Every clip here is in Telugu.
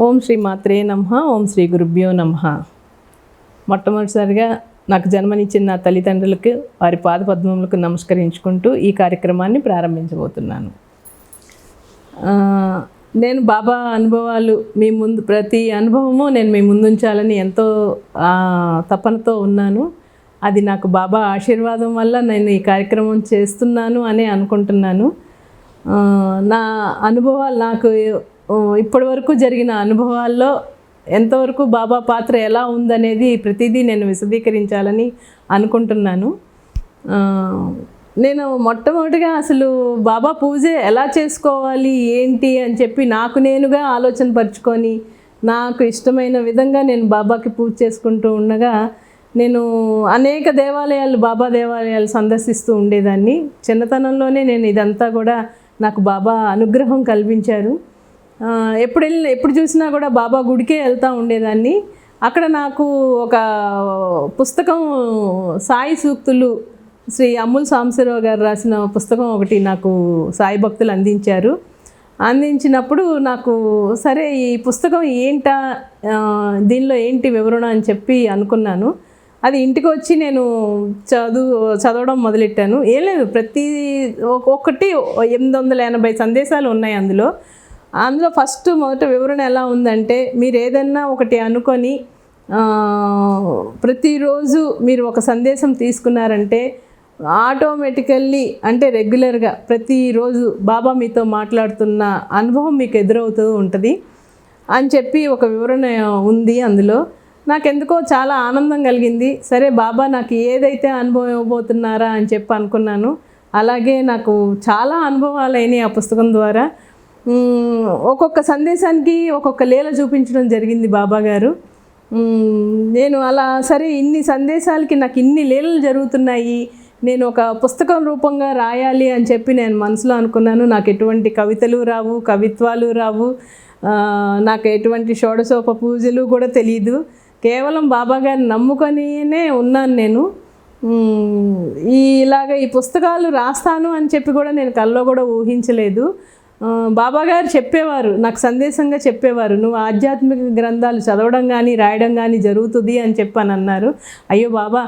ఓం శ్రీ మాత్రే నమః. ఓం శ్రీ గురుభ్యో నమః. మొట్టమొదటిసారిగా నాకు జన్మనిచ్చిన నా తల్లిదండ్రులకు వారి పాదపద్మములకు నమస్కరించుకుంటూ ఈ కార్యక్రమాన్ని ప్రారంభించబోతున్నాను. నేను బాబా అనుభవాలు మీ ముందు, ప్రతి అనుభవము నేను మీ ముందుంచాలని ఎంతో తపనతో ఉన్నాను. అది నాకు బాబా ఆశీర్వాదం వల్ల నేను ఈ కార్యక్రమం చేస్తున్నాను అని అనుకుంటున్నాను. నా అనుభవాలు, నాకు ఇప్పటివరకు జరిగిన అనుభవాల్లో ఎంతవరకు బాబా పాత్ర ఎలా ఉందనేది ప్రతిదీ నేను విశదీకరించాలని అనుకుంటున్నాను. నేను మొట్టమొదటిగా అసలు బాబా పూజ ఎలా చేసుకోవాలి ఏంటి అని చెప్పి నాకు నేనుగా ఆలోచన పరుచుకొని నాకు ఇష్టమైన విధంగా నేను బాబాకి పూజ చేసుకుంటూ ఉండగా నేను అనేక దేవాలయాలు, బాబా దేవాలయాలు సందర్శిస్తూ ఉండేదాన్ని. చిన్నతనంలోనే నేను ఇదంతా కూడా నాకు బాబా అనుగ్రహం కల్పించారు. ఎప్పుడు చూసినా కూడా బాబా గుడికే వెళ్తూ ఉండేదాన్ని. అక్కడ నాకు ఒక పుస్తకం, సాయి సూక్తులు, శ్రీ అమ్ముల్ సాంబశివరావు గారు రాసిన పుస్తకం ఒకటి నాకు సాయి భక్తులు అందించారు. అందించినప్పుడు నాకు సరే ఈ పుస్తకం ఏంటా, దీనిలో ఏంటి వివరణ అని చెప్పి అనుకున్నాను. అది ఇంటికి వచ్చి నేను చదవడం మొదలెట్టాను. ఏం లేదు, ప్రతి ఒక్కొక్కటి 880 సందేశాలు ఉన్నాయి అందులో. ఫస్ట్ మొదట వివరణ ఎలా ఉందంటే, మీరు ఏదన్నా ఒకటి అనుకొని ప్రతిరోజు మీరు ఒక సందేశం తీసుకున్నారంటే ఆటోమేటికల్లీ, అంటే రెగ్యులర్గా ప్రతిరోజు బాబా మీతో మాట్లాడుతున్న అనుభవం మీకు ఎదురవుతూ ఉంటుంది అని చెప్పి ఒక వివరణ ఉంది అందులో. నాకెందుకో చాలా ఆనందం కలిగింది. సరే, బాబా నాకు ఏదైతే అనుభవం ఇవ్వబోతున్నారా అని చెప్పి అనుకున్నాను. అలాగే నాకు చాలా అనుభవాలు అయినాయి ఆ పుస్తకం ద్వారా. ఒక్కొక్క సందేశానికి ఒక్కొక్క లీల చూపించడం జరిగింది బాబా గారు. నేను అలా సరే, ఇన్ని సందేశాలకి నాకు ఇన్ని లీలలు జరుగుతున్నాయి, నేను ఒక పుస్తకం రూపంగా రాయాలి అని చెప్పి నేను మనసులో అనుకున్నాను. నాకు ఎటువంటి కవితలు రావు, కవిత్వాలు రావు, నాకు ఎటువంటి షోడశోప పూజలు కూడా తెలియదు. కేవలం బాబా గారిని నమ్ముకొనినే ఉన్నాను నేను. ఇలాగ ఈ పుస్తకాలు రాస్తాను అని చెప్పి కూడా నేను కల్లో కూడా ఊహించలేదు. బాబా గారు చెప్పేవారు, నాకు సందేశంగా చెప్పేవారు, నువ్వు ఆధ్యాత్మిక గ్రంథాలు చదవడం కానీ రాయడం కానీ జరుగుతుంది అని చెప్పని అన్నారు. అయ్యో బాబా,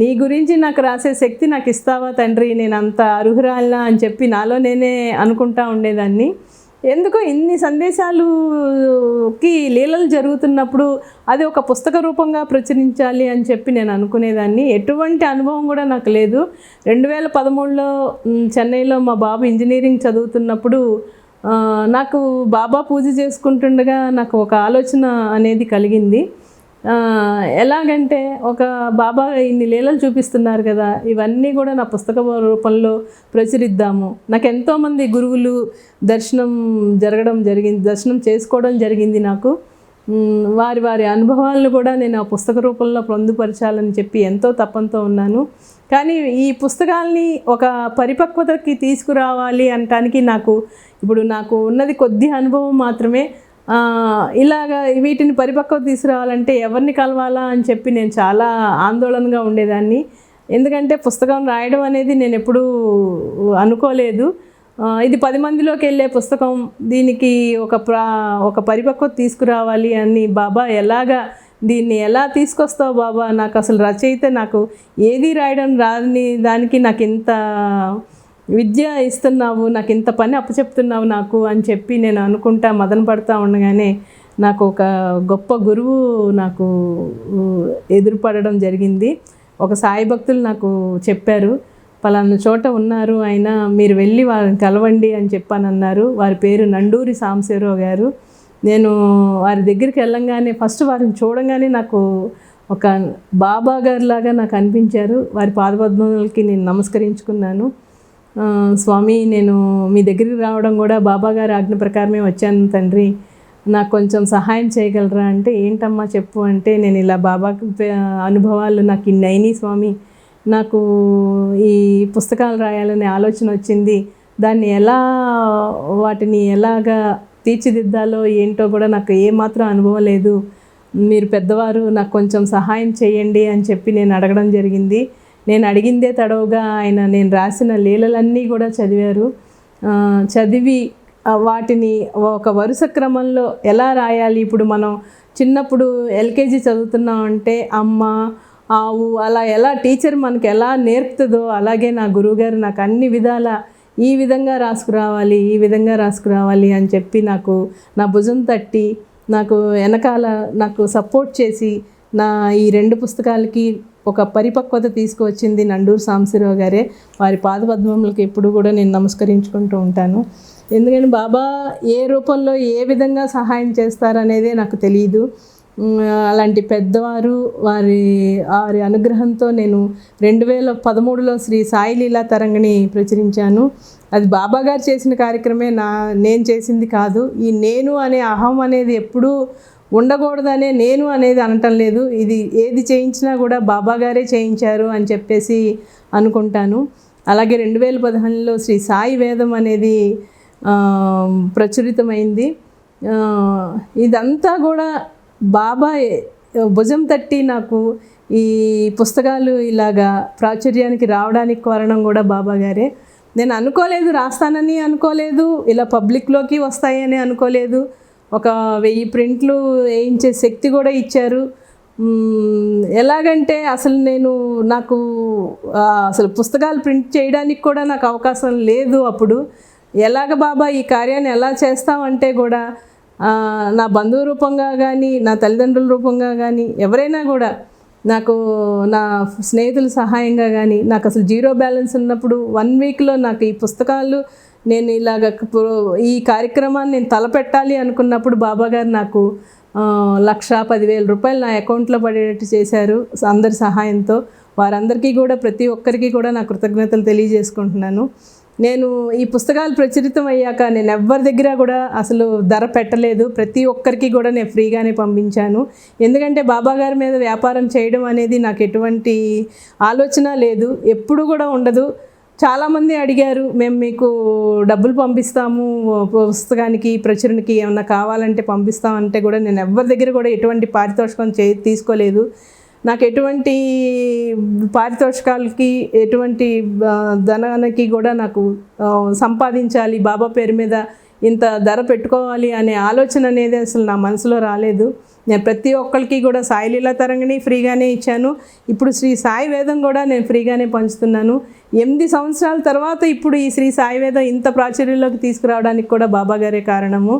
నీ గురించి నాకు రాసే శక్తి నాకు ఇస్తావా తండ్రి, నేను అంత అర్హురాలినా అని చెప్పి నాలో నేనే అనుకుంటా ఉండేదాన్ని. ఎందుకో ఇన్ని సందేశాలుకి లీలలు జరుగుతున్నప్పుడు అది ఒక పుస్తక రూపంగా ప్రచురించాలి అని చెప్పి నేను అనుకునేదాన్ని. ఎటువంటి అనుభవం కూడా నాకు లేదు. 2013లో చెన్నైలో మా బాబు ఇంజనీరింగ్ చదువుతున్నప్పుడు నాకు బాబా పూజ చేసుకుంటుండగా నాకు ఒక ఆలోచన అనేది కలిగింది. ఎలాగంటే, ఒక బాబా ఇన్ని లీలలు చూపిస్తున్నారు కదా, ఇవన్నీ కూడా నా పుస్తక రూపంలో ప్రచురిద్దాము. నాకు ఎంతోమంది గురువులు దర్శనం చేసుకోవడం జరిగింది. నాకు వారి అనుభవాలను కూడా నేను ఆ పుస్తక రూపంలో పొందుపరచాలని చెప్పి ఎంతో తపంతో ఉన్నాను. కానీ ఈ పుస్తకాల్ని ఒక పరిపక్వతకి తీసుకురావాలి అనటానికి నాకు ఉన్నది కొద్ది అనుభవం మాత్రమే. ఇలాగా వీటిని పరిపక్వత తీసుకురావాలంటే ఎవరిని కలవాలా అని చెప్పి నేను చాలా ఆందోళనగా ఉండేదాన్ని. ఎందుకంటే పుస్తకం రాయడం అనేది నేను ఎప్పుడూ అనుకోలేదు. ఇది 10 మందిలోకి వెళ్ళే పుస్తకం, దీనికి ఒక పరిపక్వత తీసుకురావాలి అని బాబా, దీన్ని ఎలా తీసుకొస్తావు బాబా, నాకు అసలు రచయిత, నాకు ఏది రాయడం రాని దానికి నాకు ఇంత విద్య ఇస్తున్నావు, నాకు ఇంత పని అప్పచెప్తున్నావు నాకు అని చెప్పి నేను అనుకుంటా మదన పడుతూ ఉండగానే నాకు ఒక గొప్ప గురువు నాకు ఎదురుపడడం జరిగింది. ఒక సాయి భక్తులు నాకు చెప్పారు, పలానా చోట ఉన్నారు ఆయన, మీరు వెళ్ళి వారిని కలవండి అని చెప్పానన్నారు. వారి పేరు నండూరి సాంబశివరావు గారు. నేను వారి దగ్గరికి వెళ్ళంగానే ఫస్ట్ వారిని చూడంగానే నాకు ఒక బాబా గారిలాగా నాకు అనిపించారు. వారి పాదపద్మలకి నేను నమస్కరించుకున్నాను. స్వామి, నేను మీ దగ్గరికి రావడం కూడా బాబా గారి ఆజ్ఞ ప్రకారమే వచ్చాను తండ్రి, నాకు కొంచెం సహాయం చేయగలరా అంటే, ఏంటమ్మా చెప్పు అంటే, నేను ఇలా బాబా అనుభవాలు నాకు ఇన్ని అయినాయి స్వామి, నాకు ఈ పుస్తకాలు రాయాలనే ఆలోచన వచ్చింది, దాన్ని వాటిని ఎలాగా తీర్చిదిద్దాలో ఏంటో కూడా నాకు ఏమాత్రం అనుభవం లేదు, మీరు పెద్దవారు, నాకు కొంచెం సహాయం చేయండి అని చెప్పి నేను అడగడం జరిగింది. నేను అడిగిందే తడవుగా ఆయన నేను రాసిన లీలలన్నీ కూడా చదివారు. చదివి వాటిని ఒక వరుస క్రమంలో ఎలా రాయాలి. ఇప్పుడు మనం చిన్నప్పుడు ఎల్కేజీ చదువుతున్నాం అంటే అమ్మ, ఆవు అలా ఎలా టీచర్ మనకి ఎలా నేర్పుతుందో అలాగే నా గురువుగారు నాకు అన్ని విధాల ఈ విధంగా రాసుకురావాలి, ఈ విధంగా రాసుకురావాలి అని చెప్పి నాకు నా భుజం తట్టి నాకు వెనకాల నాకు సపోర్ట్ చేసి నా ఈ 2 పుస్తకాలకి ఒక పరిపక్వత తీసుకువచ్చింది నండూరు సాంబశివరావు గారే. వారి పాదపద్మములకు ఎప్పుడు కూడా నేను నమస్కరించుకుంటూ ఉంటాను. ఎందుకంటే బాబా ఏ రూపంలో ఏ విధంగా సహాయం చేస్తారనేదే నాకు తెలియదు. అలాంటి పెద్దవారు వారి అనుగ్రహంతో నేను 2013లో శ్రీ సాయి లీలా తరంగిణి ప్రచురించాను. అది బాబా గారు చేసిన కార్యక్రమే, నేను చేసింది కాదు. ఈ నేను అనే అహం అనేది ఎప్పుడూ ఉండకూడదనే నేను అనేది అనటం లేదు. ఇది ఏది చేయించినా కూడా బాబా గారే చేయించారు అని చెప్పేసి అనుకుంటాను. అలాగే 2015లో శ్రీ సాయి వేదం అనేది ప్రచురితమైంది. ఇదంతా కూడా బాబా భుజం తట్టి నాకు ఈ పుస్తకాలు ఇలాగా ప్రాచుర్యానికి రావడానికి కారణం కూడా బాబా గారే. నేను అనుకోలేదు, రాస్తానని అనుకోలేదు, ఇలా పబ్లిక్లోకి వస్తాయని అనుకోలేదు. ఒక 1000 ప్రింట్లు వేయించే శక్తి కూడా ఇచ్చారు. ఎలాగంటే అసలు నాకు అసలు పుస్తకాలు ప్రింట్ చేయడానికి కూడా నాకు అవకాశం లేదు అప్పుడు. ఎలాగ బాబా ఈ కార్యాన్ని ఎలా చేస్తామంటే కూడా నా బంధువు రూపంగా కానీ, నా తల్లిదండ్రుల రూపంగా కానీ, ఎవరైనా కూడా నాకు నా స్నేహితుల సహాయంగా కానీ, నాకు అసలు జీరో బ్యాలెన్స్ ఉన్నప్పుడు 1 వీక్లో నాకు ఈ పుస్తకాలు నేను ఇలాగ ఈ కార్యక్రమాన్ని నేను తలపెట్టాలి అనుకున్నప్పుడు బాబాగారు నాకు 1,10,000 రూపాయలు నా అకౌంట్లో పడేటట్టు చేశారు అందరి సహాయంతో. వారందరికీ కూడా ప్రతి ఒక్కరికి కూడా నా కృతజ్ఞతలు తెలియజేసుకుంటున్నాను. నేను ఈ పుస్తకాలు ప్రచురితం అయ్యాక నేను ఎవరి దగ్గర కూడా అసలు ధర పెట్టలేదు. ప్రతి ఒక్కరికి కూడా నేను ఫ్రీగానే పంపించాను. ఎందుకంటే బాబాగారి మీద వ్యాపారం చేయడం అనేది నాకు ఎటువంటి ఆలోచన లేదు, ఎప్పుడు కూడా ఉండదు. చాలామంది అడిగారు, మేము మీకు డబ్బులు పంపిస్తాము పుస్తకానికి ప్రచురణకి ఏమన్నా కావాలంటే పంపిస్తామంటే కూడా నేను ఎవరి దగ్గర కూడా ఎటువంటి పారితోషికం తీసుకోలేదు. నాకు ఎటువంటి పారితోషికాలకి ఎటువంటి ధనానికి కూడా నాకు సంపాదించాలి, బాబా పేరు మీద ఇంత ధర పెట్టుకోవాలి అనే ఆలోచన అనేది అసలు నా మనసులో రాలేదు. నేను ప్రతి ఒక్కరికి కూడా సాయి లీలా తరంగిణి ఫ్రీగానే ఇచ్చాను. ఇప్పుడు శ్రీ సాయి వేదం కూడా నేను ఫ్రీగానే పంచుతున్నాను. 8 సంవత్సరాల తర్వాత ఇప్పుడు ఈ శ్రీ సాయి వేదం ఇంత ప్రాచుర్యంలోకి తీసుకురావడానికి కూడా బాబా గారే కారణము.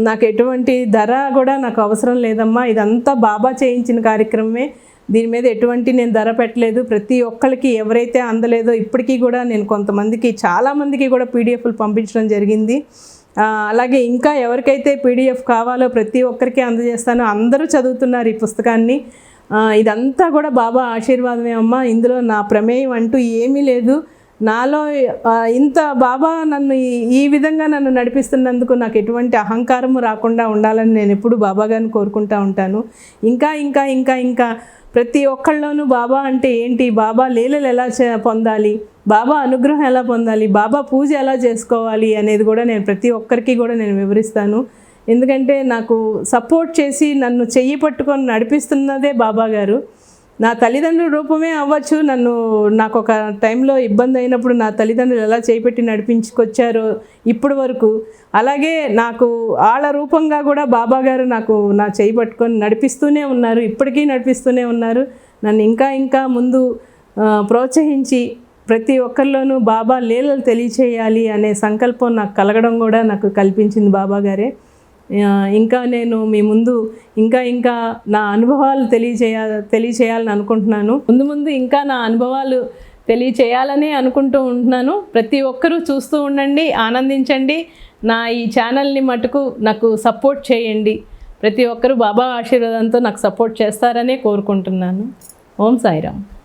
నాకు ఎటువంటి ధర కూడా నాకు అవసరం లేదమ్మా, ఇదంతా బాబా చేయించిన కార్యక్రమమే. దీని మీద ఎటువంటి నేను ధర పెట్టలేదు. ప్రతి ఒక్కరికి ఎవరైతే అందలేదో ఇప్పటికీ కూడా నేను కొంతమందికి చాలామందికి కూడా పీడిఎఫ్లు పంపించడం జరిగింది. అలాగే ఇంకా ఎవరికైతే పీడిఎఫ్ కావాలో ప్రతి ఒక్కరికి అందజేస్తాను. అందరూ చదువుతున్నారు ఈ పుస్తకాన్ని. ఇదంతా కూడా బాబా ఆశీర్వాదమే అమ్మ, ఇందులో నా ప్రమేయం అంటూ ఏమీ లేదు. నాలో ఇంత బాబా నన్ను ఈ విధంగా నన్ను నడిపిస్తున్నందుకు నాకు ఎటువంటి అహంకారము రాకుండా ఉండాలని నేను ఎప్పుడు బాబా గారిని కోరుకుంటూ ఉంటాను. ఇంకా ఇంకా ఇంకా ఇంకా ప్రతి ఒక్కళ్ళలోనూ బాబా అంటే ఏంటి, బాబా లీలలు ఎలా పొందాలి, బాబా అనుగ్రహం ఎలా పొందాలి, బాబా పూజ ఎలా చేసుకోవాలి అనేది కూడా నేను ప్రతి ఒక్కరికి కూడా నేను వివరిస్తాను. ఎందుకంటే నాకు సపోర్ట్ చేసి నన్ను చెయ్యి పట్టుకొని నడిపిస్తున్నదే బాబా గారు. నా తల్లిదండ్రుల రూపమే అవ్వచ్చు. నాకు ఒక టైంలో ఇబ్బంది అయినప్పుడు నా తల్లిదండ్రులు ఎలా చేపెట్టి నడిపించుకొచ్చారో ఇప్పటి వరకు, అలాగే నాకు వాళ్ళ రూపంగా కూడా బాబా గారు నాకు నా చేయి పట్టుకొని నడిపిస్తూనే ఉన్నారు, ఇప్పటికీ నడిపిస్తూనే ఉన్నారు. నన్ను ఇంకా ఇంకా ముందు ప్రోత్సహించి ప్రతి ఒక్కరిలోనూ బాబా లీలలు తెలియచేయాలి అనే సంకల్పం నాకు కలగడం కూడా నాకు కల్పించింది బాబా గారే. ఇంకా నేను మీ ముందు ఇంకా ఇంకా నా అనుభవాలు తెలియచేయాలని అనుకుంటున్నాను. ముందు ఇంకా నా అనుభవాలు తెలియచేయాలని అనుకుంటూ ఉంటున్నాను. ప్రతి ఒక్కరూ చూస్తూ ఉండండి, ఆనందించండి. నా ఈ ఛానల్ని మటుకు నాకు సపోర్ట్ చేయండి. ప్రతి ఒక్కరూ బాబా ఆశీర్వాదంతో నాకు సపోర్ట్ చేస్తారనే కోరుకుంటున్నాను. ఓం సాయిరామ్.